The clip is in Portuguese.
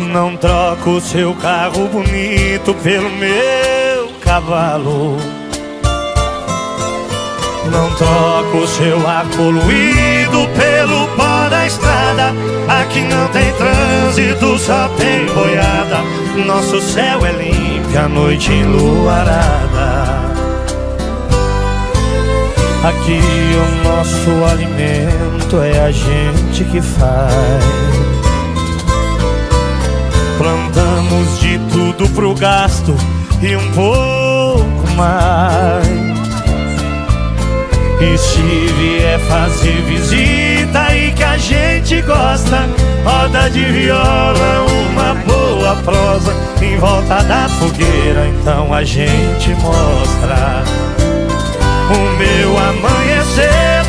Não troco o seu carro bonito pelo meu cavalo. Não troco o seu ar poluído pelo pó da estrada. Aqui não tem trânsito, só tem boiada. Nosso céu é limpo, a noite enluarada. Aqui o nosso alimento é a gente que faz. Plantamos de tudo pro gasto e um pouco mais. E se vier fazer visita e que a gente gosta, roda de viola, uma boa prosa em volta da fogueira, então a gente mostra o meu amanhecer